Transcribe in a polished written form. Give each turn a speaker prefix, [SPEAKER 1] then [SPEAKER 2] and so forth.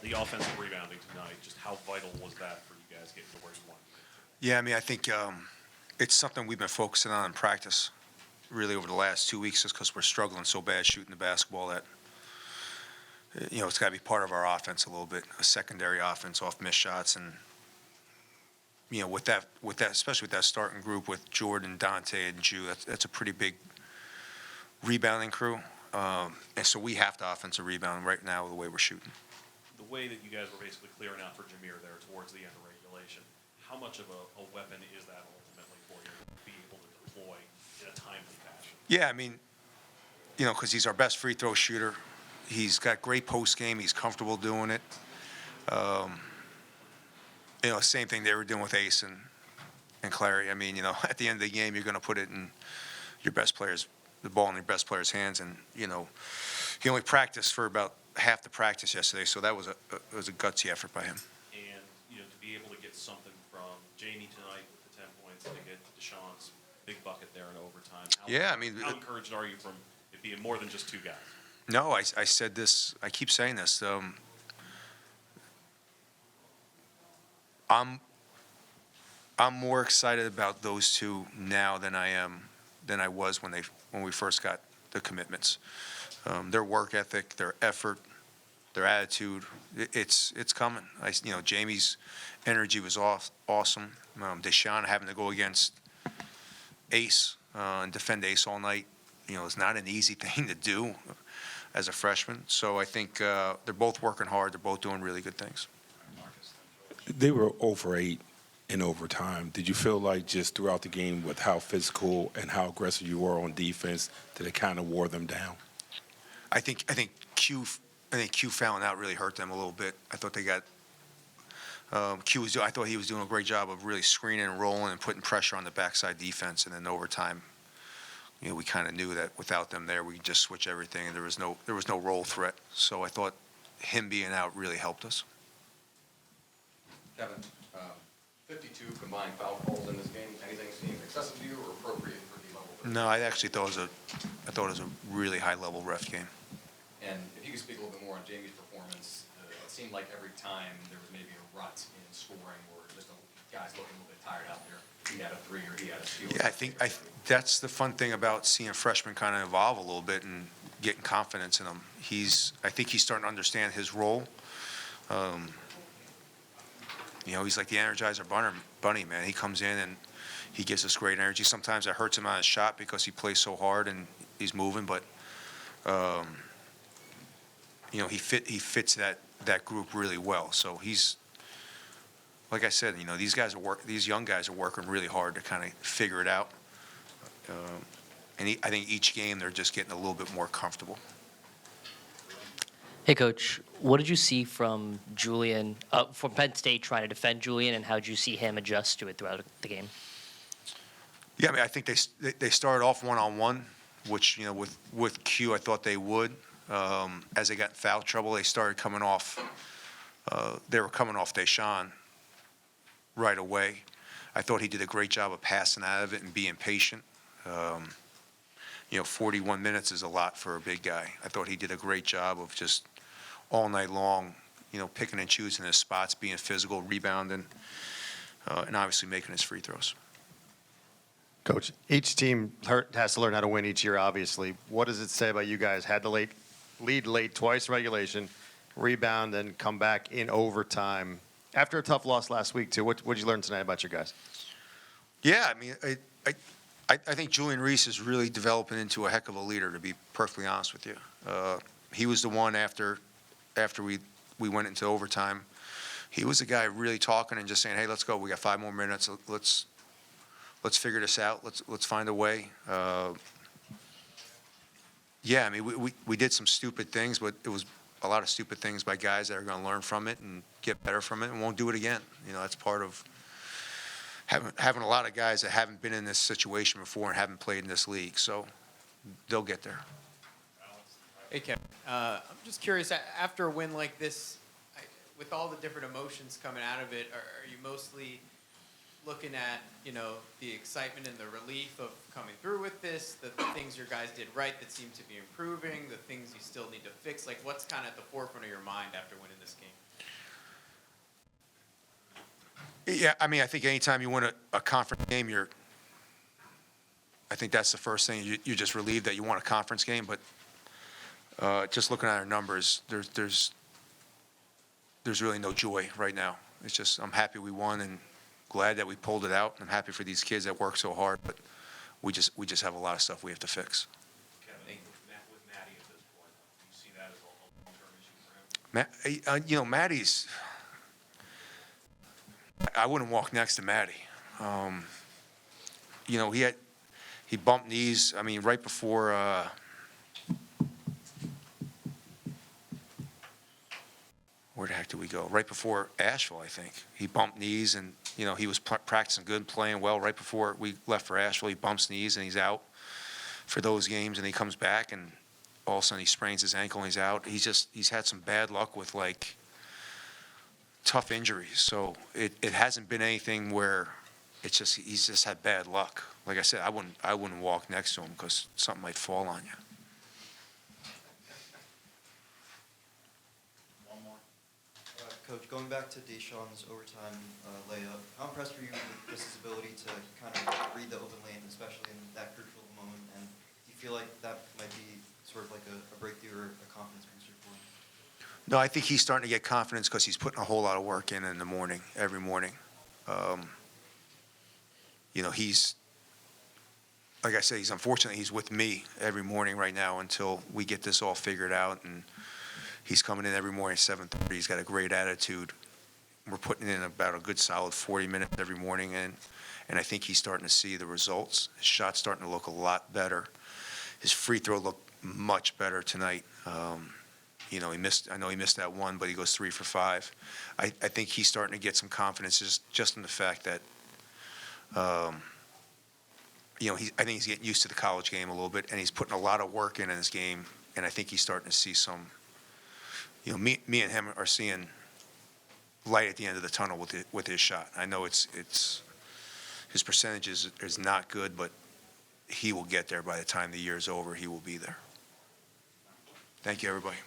[SPEAKER 1] the offensive rebounding tonight, just how vital was that for you guys getting to where you wanted to get?
[SPEAKER 2] Yeah, I mean, I think it's something we've been focusing on in practice really over the last 2 weeks just because we're struggling so bad shooting the basketball that, it's got to be part of our offense a little bit, a secondary offense off missed shots. And, with that, especially with that starting group with Jordan, Dante, and Jew, that's a pretty big rebounding crew. And so we have to offensive rebound right now the way we're shooting.
[SPEAKER 1] The way that you guys were basically clearing out for Jameer there towards the end of regulation, how much of a weapon is that ultimately for you to be able to deploy in a timely fashion?
[SPEAKER 2] Yeah, I mean, because he's our best free throw shooter. He's got great post game. He's comfortable doing it. Same thing they were doing with Ace and Clary. I mean, at the end of the game, you're going to put it in the ball in your best player's hands. And, he only practiced for about half the practice yesterday, so that was a gutsy effort by him.
[SPEAKER 1] And, to be able to get something from Jamie tonight with the 10 points, to get Deshaun's big bucket there in overtime. How encouraged are you from it being more than just two guys?
[SPEAKER 2] No, I said this. I keep saying this. I'm more excited about those two now than I was when we first got the commitments. Their work ethic, their effort, their attitude, it's coming. Jamie's energy was awesome. Deshaun having to go against Ace and defend Ace all night, is not an easy thing to do as a freshman. So I think they're both working hard. They're both doing really good things.
[SPEAKER 3] They were 0 for 8 in overtime. Did you feel like just throughout the game with how physical and how aggressive you were on defense that it kind of wore them down?
[SPEAKER 2] I think Q fouling out really hurt them a little bit. I thought they got I thought he was doing a great job of really screening and rolling and putting pressure on the backside defense. And then overtime, we kind of knew that without them there, we could just switch everything, and there was no roll threat. So I thought him being out really helped us.
[SPEAKER 4] Kevin, 52 combined foul calls in this game. Anything seem excessive to you or appropriate for the level?
[SPEAKER 2] No, I actually thought it was a really high level ref game.
[SPEAKER 4] And if you could speak a little bit more on Jamie's performance, it seemed like every time there was maybe a rut in scoring or just guys looking a little bit tired out there. He had a three or he had a steal.
[SPEAKER 2] Yeah, I think that's the fun thing about seeing freshmen kind of evolve a little bit and getting confidence in him. I think he's starting to understand his role. He's like the Energizer Bunny, man. He comes in and he gives us great energy. Sometimes it hurts him on his shot because he plays so hard and he's moving, but he fits that group really well. So he's, like I said, these young guys are working really hard to kind of figure it out. I think each game they're just getting a little bit more comfortable.
[SPEAKER 5] Hey, Coach, what did you see from Julian, from Penn State trying to defend Julian, and how did you see him adjust to it throughout the game?
[SPEAKER 2] Yeah, I mean, I think they started off one-on-one, which, with Q, I thought they would. As they got in foul trouble, they started coming off. They were coming off Deshaun right away. I thought he did a great job of passing out of it and being patient. 41 minutes is a lot for a big guy. I thought he did a great job of just all night long, picking and choosing his spots, being physical, rebounding, and obviously making his free throws.
[SPEAKER 6] Coach, each team has to learn how to win each year, obviously. What does it say about you guys? Had the lead late twice regulation, rebound, and come back in overtime. After a tough loss last week, too, what did you learn tonight about your guys? Yeah, I mean,
[SPEAKER 2] I think Julian Reese is really developing into a heck of a leader, to be perfectly honest with you. He was the one after we went into overtime. He was the guy really talking and just saying, hey, let's go. We got 5 more minutes. Let's figure this out. Let's find a way. Yeah, I mean, we did some stupid things, but it was a lot of stupid things by guys that are going to learn from it and get better from it and won't do it again. That's part of having a lot of guys that haven't been in this situation before and haven't played in this league. So they'll get there.
[SPEAKER 7] Hey, Kevin. I'm just curious, after a win like this, with all the different emotions coming out of it, are you mostly looking at, you know, the excitement and the relief of coming through with this, the things your guys did right that seem to be improving, the things you still need to fix, like what's kind of at the forefront of your mind after winning this game?
[SPEAKER 2] Yeah, I mean, I think anytime you win a conference game, I think that's the first thing. You're just relieved that you won a conference game, but just looking at our numbers, there's really no joy right now. It's just, I'm happy we won and glad that we pulled it out. I'm happy for these kids that work so hard, but we just have a lot of stuff we have to fix.
[SPEAKER 1] Kevin, with Maddie at this point, do you see that as a long-term issue for him?
[SPEAKER 2] You know, Maddie's, I wouldn't walk next to Maddie. You know, he bumped knees, I mean, right before, where the heck did we go? Right before Asheville, I think. He bumped knees, and, you know, he was practicing good, playing well. Right before we left for Asheville, he bumps knees, and he's out for those games, and he comes back, and all of a sudden he sprains his ankle, and he's out. He's had some bad luck with, like, tough injuries. So it hasn't been anything where it's just, he's just had bad luck. Like I said, I wouldn't walk next to him because something might fall on you.
[SPEAKER 8] Coach, going back to Deshaun's overtime layup, how impressed were you with his ability to kind of read the open lane, especially in that crucial moment? And do you feel like that might be sort of like a breakthrough or a confidence booster for him?
[SPEAKER 2] No, I think he's starting to get confidence because he's putting a whole lot of work in the morning, every morning. You know, like I said, he's with me every morning right now until we get this all figured out. And he's coming in every morning at 7:30. He's got a great attitude. We're putting in about a good solid 40 minutes every morning, and I think he's starting to see the results. His shot's starting to look a lot better. His free throw looked much better tonight. You know, I know he missed that one, but he goes 3 for 5. I think he's starting to get some confidence just in the fact that, you know, I think he's getting used to the college game a little bit, and he's putting a lot of work in his game, and I think he's starting to see some, you know, me and him are seeing light at the end of the tunnel with his shot. I know it's his percentage is not good, but he will get there by the time the year's over. He will be there. Thank you, everybody.